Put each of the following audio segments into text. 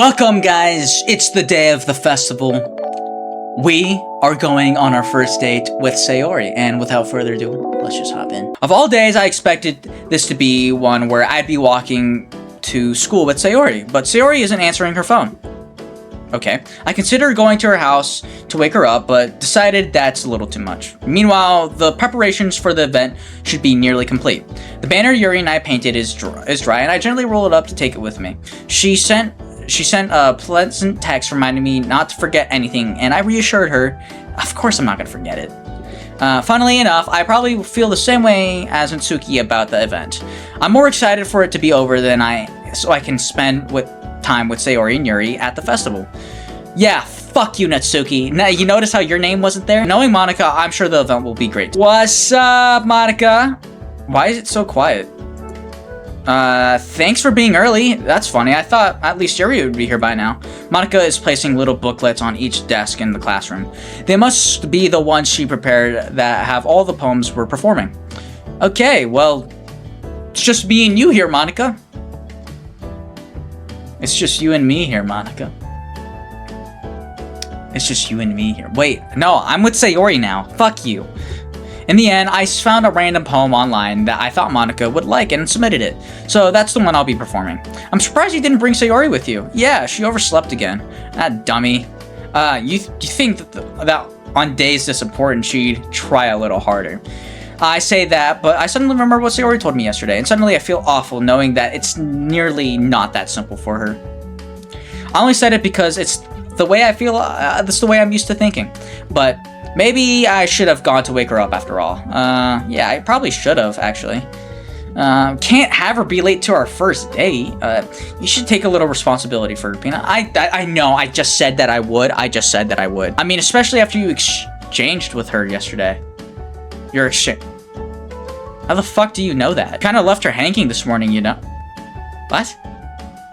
Welcome, guys! It's the day of the festival. We are going on our first date with Sayori, and without further ado, let's just hop in. Of all days, I expected this to be one where I'd be walking to school with Sayori, but Sayori isn't answering her phone. Okay, I considered going to her house to wake her up, but decided that's a little too much. Meanwhile, the preparations for the event should be nearly complete. The banner Yuri and I painted is dry, and I gently roll it up to take it with me. She sent a pleasant text reminding me not to forget anything, and I reassured her, of course I'm not going to forget it. Funnily enough, I probably feel the same way as Natsuki about the event. I'm more excited for it to be over so I can spend time with Sayori and Yuri at the festival. Yeah, fuck you, Natsuki. Now, you notice how your name wasn't there? Knowing Monica, I'm sure the event will be great. What's up, Monica? Why is it so quiet? Thanks for being early. That's funny. I thought at least Yuri would be here by now. Monica is placing little booklets on each desk in the classroom. They must be the ones she prepared that have all the poems we're performing. Okay, well, it's just me and you here, Monica. It's just you and me here, Monica. It's just you and me here. Wait, no, I'm with Sayori now. Fuck you. In the end, I found a random poem online that I thought Monica would like and submitted it. So that's the one I'll be performing. I'm surprised you didn't bring Sayori with you. Yeah, she overslept again. That dummy. You think that on days this important she'd try a little harder. I say that, but I suddenly remember what Sayori told me yesterday, and suddenly I feel awful knowing that it's nearly not that simple for her. I only said it because it's the way I feel, that's the way I'm used to thinking. But maybe I should have gone to wake her up after all. Yeah, I probably should have, actually. Can't have her be late to our first date. You should take a little responsibility for her, Pina. I know, I just said that I would. I mean, especially after you exchanged with her yesterday. Your exchange. How the fuck do you know that? Kinda left her hanging this morning, you know. What?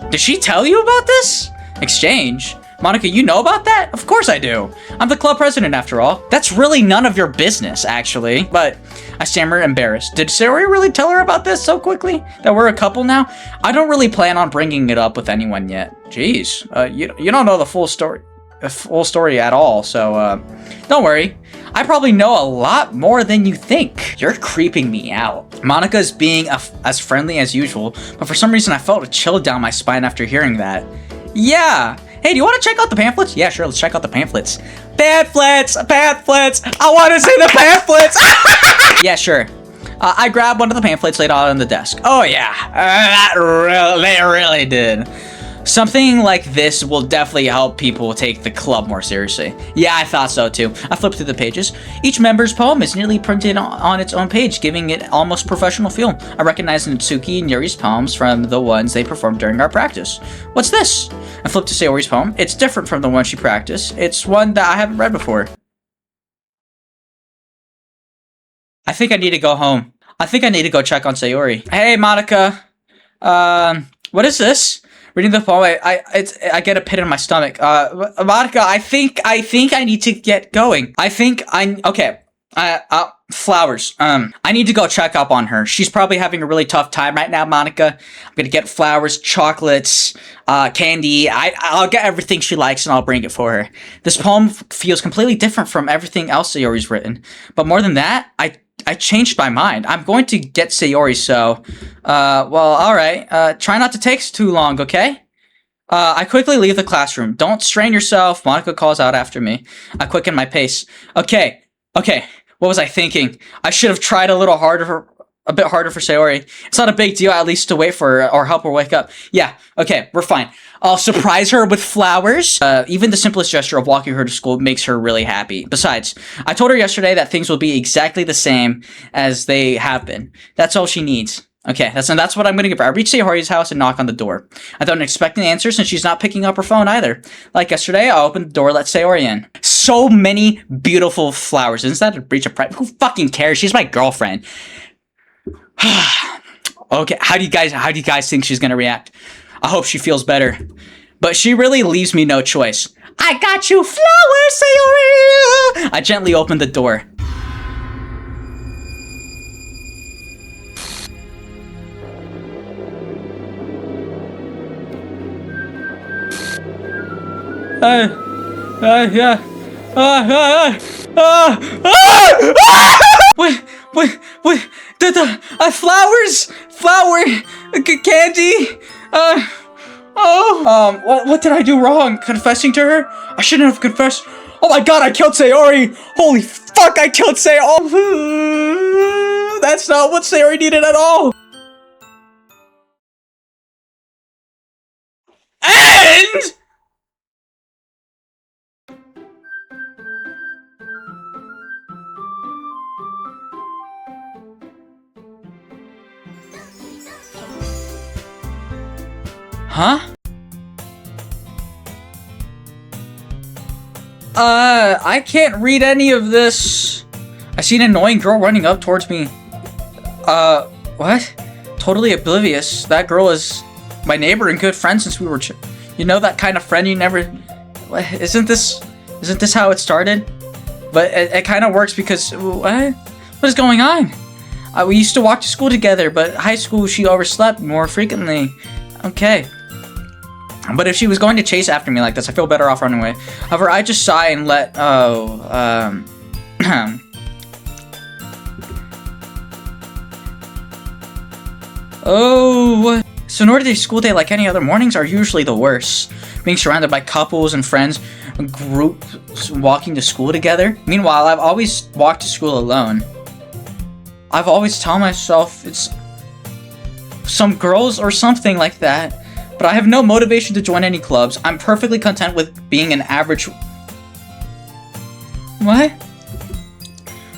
Did she tell you about this? Exchange? Monica, you know about that? Of course I do. I'm the club president after all. That's really none of your business, actually. But I stammer, embarrassed. Did Sayori really tell her about this so quickly? That we're a couple now? I don't really plan on bringing it up with anyone yet. Jeez, you don't know the full story at all, so don't worry. I probably know a lot more than you think. You're creeping me out. Monica's being as friendly as usual, but for some reason I felt a chill down my spine after hearing that. Yeah. Hey, do you want to check out the pamphlets? Yeah, sure, let's check out the pamphlets. Pamphlets! I want to see the pamphlets! Yeah, sure. I grabbed one of the pamphlets laid out on the desk. Oh yeah, they really did. Something like this will definitely help people take the club more seriously. Yeah, I thought so too. I flipped through the pages. Each member's poem is nearly printed on its own page, giving it almost professional feel. I recognize Natsuki and Yuri's poems from the ones they performed during our practice. What's this? I flipped to Sayori's poem. It's different from the one she practiced. It's one that I haven't read before. I think I need to go home. I think I need to go check on Sayori. Hey, Monica. What is this? Reading the poem, I get a pit in my stomach. Monica, I think I need to get going. Okay. Flowers. I need to go check up on her. She's probably having a really tough time right now, Monica. I'm gonna get flowers, chocolates, candy. I'll get everything she likes and I'll bring it for her. This poem feels completely different from everything else Sayori's written. But more than that, I changed my mind. I'm going to get Sayori, so, well, alright. Try not to take too long, okay? I quickly leave the classroom. Don't strain yourself, Monica calls out after me. I quicken my pace. Okay. What was I thinking? I should have tried a bit harder for Sayori. It's not a big deal, at least to wait for her or help her wake up. Yeah, okay, we're fine. I'll surprise her with flowers. Even the simplest gesture of walking her to school makes her really happy. Besides, I told her yesterday that things will be exactly the same as they have been. That's all she needs. Okay, that's what I'm gonna give her. I reach Sayori's house and knock on the door. I don't expect an answer since she's not picking up her phone either. Like yesterday, I opened the door, let Sayori in. So many beautiful flowers. Isn't that a breach of pride? Who fucking cares? She's my girlfriend. Okay, how do you guys think she's gonna react? I hope she feels better. But she really leaves me no choice. I got you flowers, Sayori! I gently opened the door. Yeah. Wait, the flowers, candy, what did I do wrong? Confessing to her? I shouldn't have confessed. Oh my god, I killed Sayori! Holy fuck, I killed Sayori! That's not what Sayori needed at all! And... Huh? I can't read any of this. I see an annoying girl running up towards me. What? Totally oblivious. That girl is my neighbor and good friend since we were you know, that kind of friend you never... Isn't this how it started? But it kind of works because... What is going on? We used to walk to school together, but high school she overslept more frequently. Okay. But if she was going to chase after me like this, I feel better off running away. However, I just sigh and let... Oh... So an ordinary school day like any other mornings are usually the worst. Being surrounded by couples and friends, groups walking to school together. Meanwhile, I've always walked to school alone. I've always told myself it's some girls or something like that. But I have no motivation to join any clubs. I'm perfectly content with being an average... What?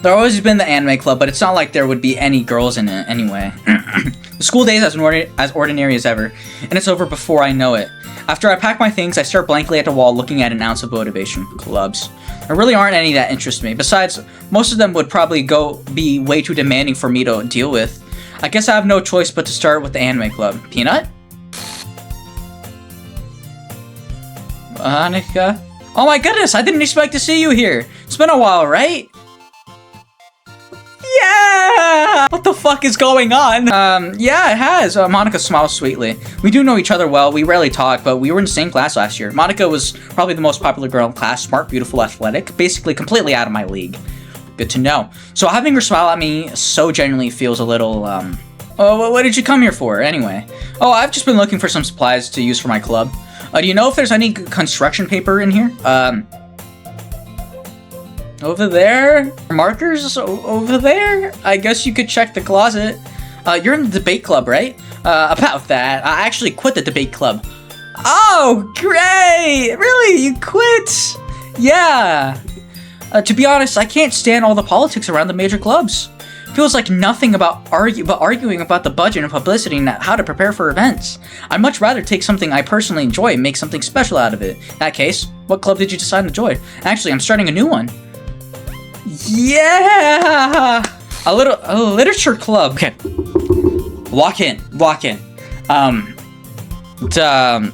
There always been the anime club, but it's not like there would be any girls in it anyway. The school day is as ordinary as ever, and it's over before I know it. After I pack my things, I stare blankly at the wall looking at an ounce of motivation. Clubs. There really aren't any that interest me. Besides, most of them would probably be way too demanding for me to deal with. I guess I have no choice but to start with the anime club. Peanut? Annika? Oh my goodness, I didn't expect to see you here. It's been a while, right? Yeah! What the fuck is going on? Yeah, it has. Monica smiles sweetly. We do know each other well. We rarely talk, but we were in the same class last year. Monica was probably the most popular girl in class. Smart, beautiful, athletic. Basically completely out of my league. Good to know. So having her smile at me so genuinely feels a little, Oh, what did you come here for, anyway? Oh, I've just been looking for some supplies to use for my club. Do you know if there's any construction paper in here? Over there? Markers over there? I guess you could check the closet. You're in the debate club, right? About that, I actually quit the debate club. Oh, great! Really? You quit? Yeah. To be honest, I can't stand all the politics around the major clubs. Feels like nothing but arguing about the budget and publicity and how to prepare for events. I'd much rather take something I personally enjoy and make something special out of it. In that case, what club did you decide to join? Actually, I'm starting a new one. Yeah! A literature club. Okay. Walk in.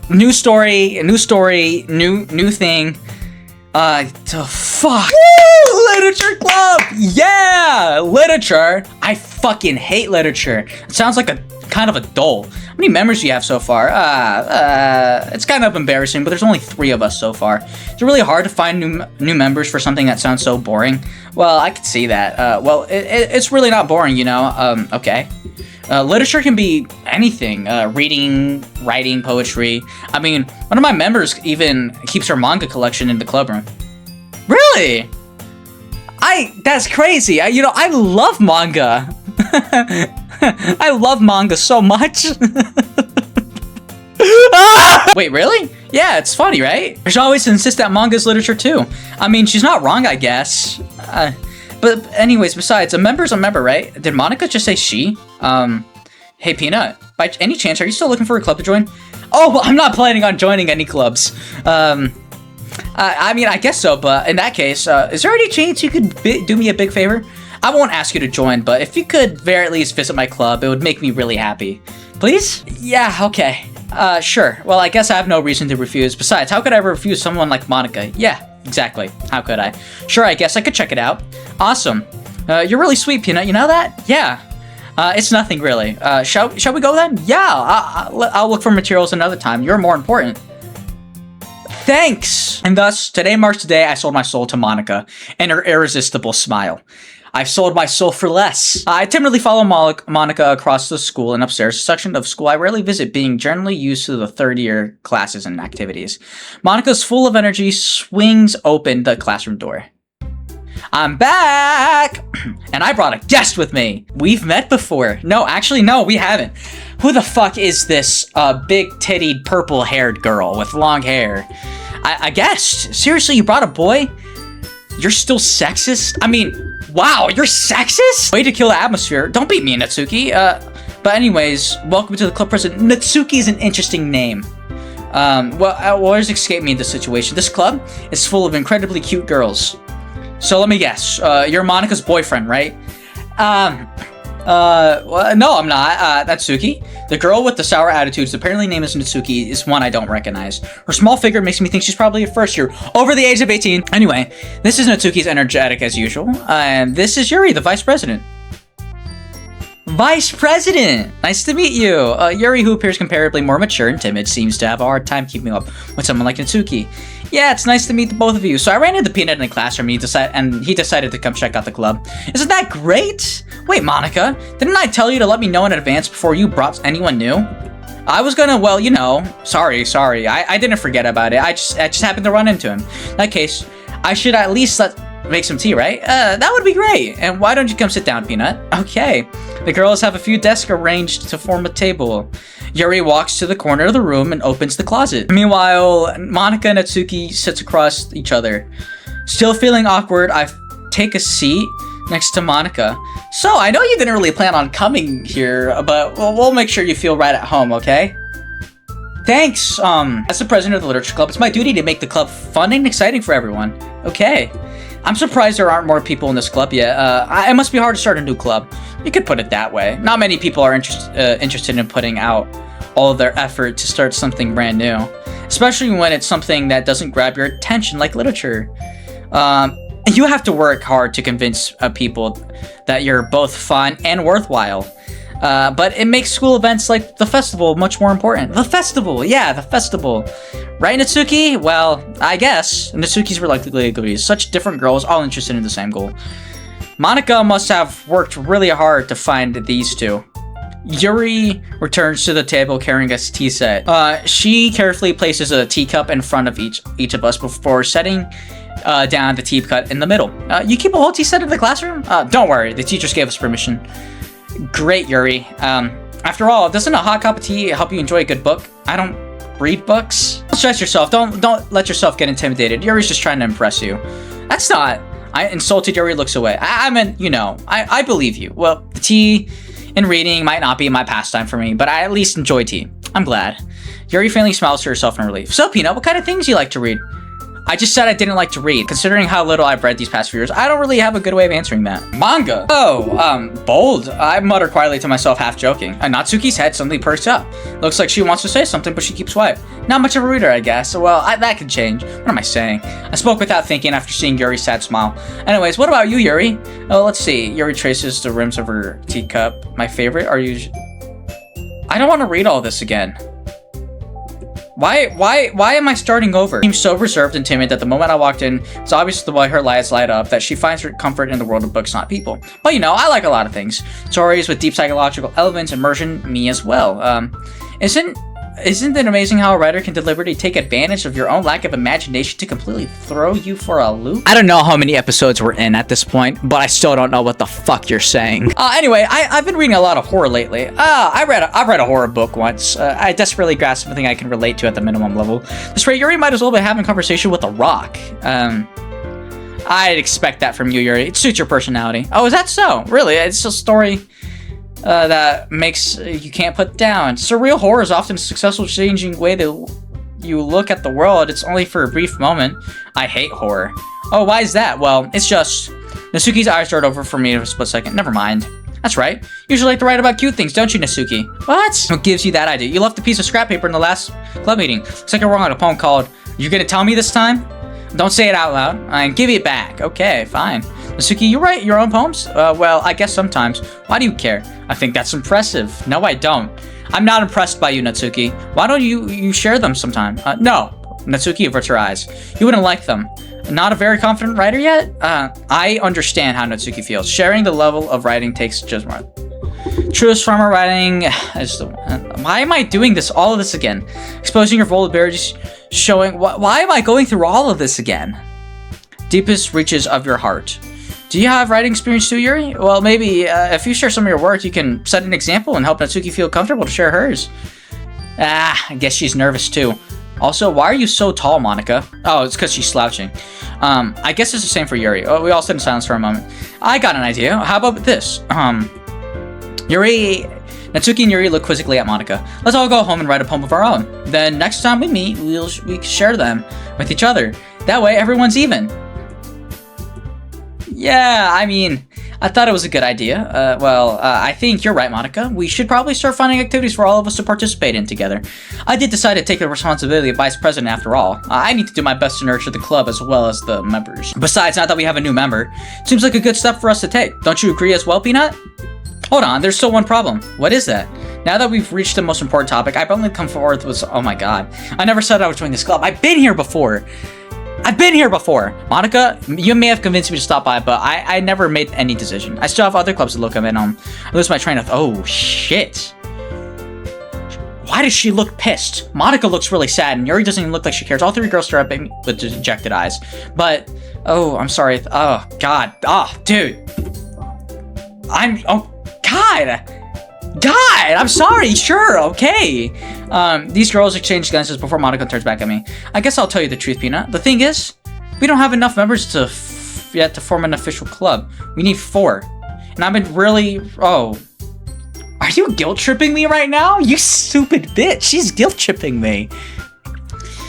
New story, new thing. The fuck? Woo! Literature club! Yeah! Literature? I fucking hate literature. It sounds like a kind of a dull. How many members do you have so far? It's kind of embarrassing, but there's only 3 of us so far. It's really hard to find new members for something that sounds so boring. Well, I could see that. Well, it's really not boring, you know? Okay. Literature can be anything. Reading, writing, poetry. I mean, one of my members even keeps her manga collection in the club room. Really? That's crazy. I love manga. I love manga so much. Wait, really? Yeah, it's funny, right? There's always insist that manga's literature too. I mean, she's not wrong, I guess. But anyways, besides, a member's a member, right? Did Monica just say she? Hey, Peanut, by any chance, are you still looking for a club to join? Oh, well, I'm not planning on joining any clubs. I mean, I guess so, but in that case, is there any chance you could do me a big favor? I won't ask you to join, but if you could very at least visit my club, it would make me really happy. Please? Yeah, okay. Sure. Well, I guess I have no reason to refuse. Besides, how could I ever refuse someone like Monica? Yeah, exactly. How could I? Sure, I guess I could check it out. Awesome. You're really sweet, Peanut. You know that? Yeah. It's nothing really. Shall we go then? Yeah, I'll look for materials another time. You're more important. Thanks! And thus, today marks the day I sold my soul to Monica and her irresistible smile. I've sold my soul for less. I timidly follow Monica across the school and upstairs, a section of school I rarely visit, being generally used to the third-year classes and activities. Monica's full of energy swings open the classroom door. I'm back! And I brought a guest with me. We've met before. No, actually, no, we haven't. Who the fuck is this big-tittied, purple-haired girl with long hair? A guest? Seriously, you brought a boy? You're still sexist? I mean, wow, you're sexist? Way to kill the atmosphere. Don't beat me, Natsuki. But anyways, welcome to the club president. Natsuki is an interesting name. Words escape me in this situation. This club is full of incredibly cute girls. So let me guess, you're Monica's boyfriend, right? Well, no, I'm not. Natsuki. The girl with the sour attitudes, apparently named as Natsuki, is one I don't recognize. Her small figure makes me think she's probably a first year, over the age of 18. Anyway, this is Natsuki's energetic as usual, and this is Yuri, the vice president. Vice President! Nice to meet you! Yuri, who appears comparably more mature and timid, seems to have a hard time keeping up with someone like Natsuki. Yeah, it's nice to meet the both of you. So I ran into Peanut in the classroom and he decided to come check out the club. Isn't that great? Wait, Monica, didn't I tell you to let me know in advance before you brought anyone new? I was gonna, well, you know, sorry. I didn't forget about it. I just happened to run into him. In that case, I should at least make some tea, right? That would be great. And why don't you come sit down, Peanut? Okay. The girls have a few desks arranged to form a table. Yuri walks to the corner of the room and opens the closet. Meanwhile, Monica and Natsuki sits across each other. Still feeling awkward, I take a seat next to Monica. So, I know you didn't really plan on coming here, but we'll make sure you feel right at home, okay? Thanks! As the president of the Literature Club, it's my duty to make the club fun and exciting for everyone. Okay. I'm surprised there aren't more people in this club yet. It must be hard to start a new club. You could put it that way. Not many people are interested in putting out all of their effort to start something brand new. Especially when it's something that doesn't grab your attention like literature. You have to work hard to convince people that you're both fun and worthwhile. But it makes school events like the festival much more important. The festival! Yeah, the festival. Right, Natsuki? Well, I guess. Natsuki's reluctantly agrees. Such different girls, all interested in the same goal. Monica must have worked really hard to find these two. Yuri returns to the table carrying a tea set. She carefully places a teacup in front of each of us before setting down the teacup in the middle. You keep a whole tea set in the classroom? Don't worry, the teachers gave us permission. Great, Yuri. After all, doesn't a hot cup of tea help you enjoy a good book? I don't read books. Don't stress yourself. Don't let yourself get intimidated. Yuri's just trying to impress you. That's not. I insulted. Yuri looks away. I mean, you know, I believe you. Well, the tea and reading might not be my pastime for me, but I at least enjoy tea. I'm glad. Yuri faintly smiles to herself in relief. So, Peanut, what kind of things do you like to read? I just said I didn't like to read. Considering how little I've read these past few years, I don't really have a good way of answering that. Manga. Oh, bold. I muttered quietly to myself, half joking. Natsuki's head suddenly perks up. Looks like she wants to say something, but she keeps quiet. Not much of a reader, I guess. Well, that could change. What am I saying? I spoke without thinking after seeing Yuri's sad smile. Anyways, what about you, Yuri? Oh, let's see. Yuri traces the rims of her teacup. My favorite are you... I don't want to read all this again. Why am I starting over? She seems so reserved and timid that the moment I walked in, it's obvious the way her eyes light up that she finds her comfort in the world of books, not people. But you know, I like a lot of things. Stories with deep psychological elements, immersion, me as well. Isn't it amazing how a writer can deliberately take advantage of your own lack of imagination to completely throw you for a loop? I don't know how many episodes we're in at this point, but I still don't know what the fuck you're saying. Anyway, I've been reading a lot of horror lately. I've read a horror book once. I desperately grasped something I can relate to at the minimum level. This rate, Yuri might as well be having a conversation with a rock. I'd expect that from you, Yuri. It suits your personality. Oh, is that so? Really? It's a story... that makes you can't put down. Surreal horror is often a successful changing way that you look at the world. It's only for a brief moment. I hate horror. Oh, why is that? Well, it's just... Natsuki's eyes dart over for me for a split second. Never mind. That's right. You usually like to write about cute things, don't you, Natsuki? What? What gives you that idea? You left a piece of scrap paper in the last club meeting. Looks like you're wrong on a poem called... You gonna tell me this time? Don't say it out loud. And give it back. Okay, fine. Natsuki, you write your own poems? Well, I guess sometimes. Why do you care? I think that's impressive. No, I don't. I'm not impressed by you, Natsuki. Why don't you share them sometime? No. Natsuki averts her eyes. You wouldn't like them. Not a very confident writer yet? I understand how Natsuki feels. Sharing the level of writing takes just more. Truest farmer writing is the... Why am I doing this? All of this again? Exposing your vulnerabilities, showing... Why am I going through all of this again? Deepest reaches of your heart. Do you have writing experience too, Yuri? Well, maybe if you share some of your work, you can set an example and help Natsuki feel comfortable to share hers. I guess she's nervous too. Also, why are you so tall, Monica? Oh, it's because she's slouching. I guess it's the same for Yuri. Oh, we all sit in silence for a moment. I got an idea. How about this? Natsuki and Yuri look quizzically at Monica. Let's all go home and write a poem of our own. Then next time we meet, we share them with each other. That way, everyone's even. Yeah, I mean, I thought it was a good idea. I think you're right, Monica. We should probably start finding activities for all of us to participate in together. I did decide to take the responsibility of vice president after all. I need to do my best to nurture the club as well as the members. Besides, now that we have a new member, seems like a good step for us to take. Don't you agree as well, Peanut? Hold on, there's still one problem. What is that? Now that we've reached the most important topic, I've only come forward with... Oh my god. I never said I would join this club. I've been here before. Monica, you may have convinced me to stop by, but I never made any decision. I still have other clubs to look in on. I lose my train of... Oh, shit. Why does she look pissed? Monica looks really sad, and Yuri doesn't even look like she cares. All three girls stare at me with dejected eyes. But... Oh, I'm sorry. Oh, God. Oh, dude. Oh, God. I'm sorry. Sure, okay. These girls exchange glances before Monica turns back at me. I guess I'll tell you the truth, Peanut. The thing is, we don't have enough members yet to form an official club. We need 4. And I've been really... Oh. Are you guilt-tripping me right now? You stupid bitch. She's guilt-tripping me.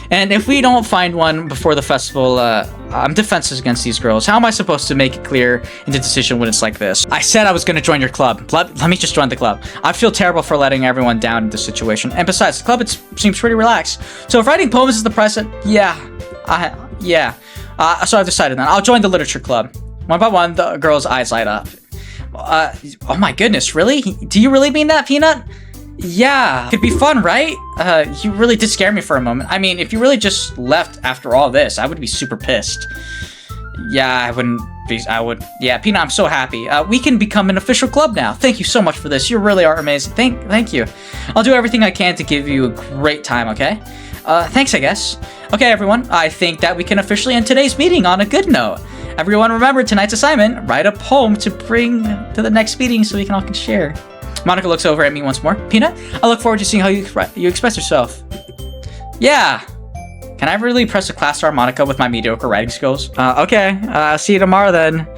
And if we don't find one before the festival, I'm defenseless against these girls. How am I supposed to make it clear in the decision when it's like this? I said I was going to join your club. Let me just join the club. I feel terrible for letting everyone down in this situation. And besides, the club seems pretty relaxed. So if writing poems is the precedent, so I've decided then. I'll join the literature club. One by one, the girls' eyes light up. Oh my goodness, really? Do you really mean that, Peanut? Yeah, could be fun, right? You really did scare me for a moment. I mean, if you really just left after all this, I would be super pissed. Yeah, yeah, Peanut, I'm so happy. We can become an official club now. Thank you so much for this. You really are amazing. Thank you. I'll do everything I can to give you a great time, okay? Thanks, I guess. Okay, everyone, I think that we can officially end today's meeting on a good note. Everyone remember tonight's assignment, write a poem to bring to the next meeting so we can all share. Monica looks over at me once more. Peanut, I look forward to seeing how you express yourself. Yeah. Can I really press a class star Monica with my mediocre writing skills? Okay. See you tomorrow then.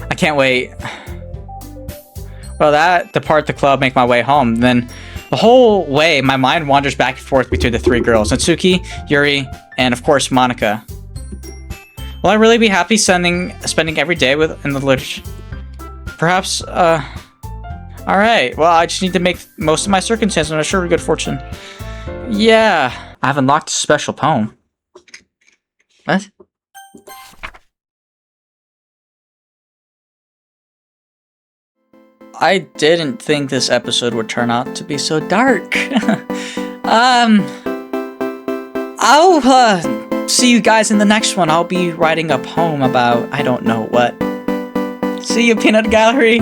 I can't wait. Well, that depart the club, make my way home. Then the whole way, my mind wanders back and forth between the 3 girls. Natsuki, Yuri, and of course, Monica. Will I really be happy spending every day in the literature? Perhaps, Alright, well, I just need to make most of my circumstances and assure good fortune. Yeah. I have unlocked a special poem. What? I didn't think this episode would turn out to be so dark. I'll see you guys in the next one. I'll be writing a poem about I don't know what. See you, Peanut Gallery.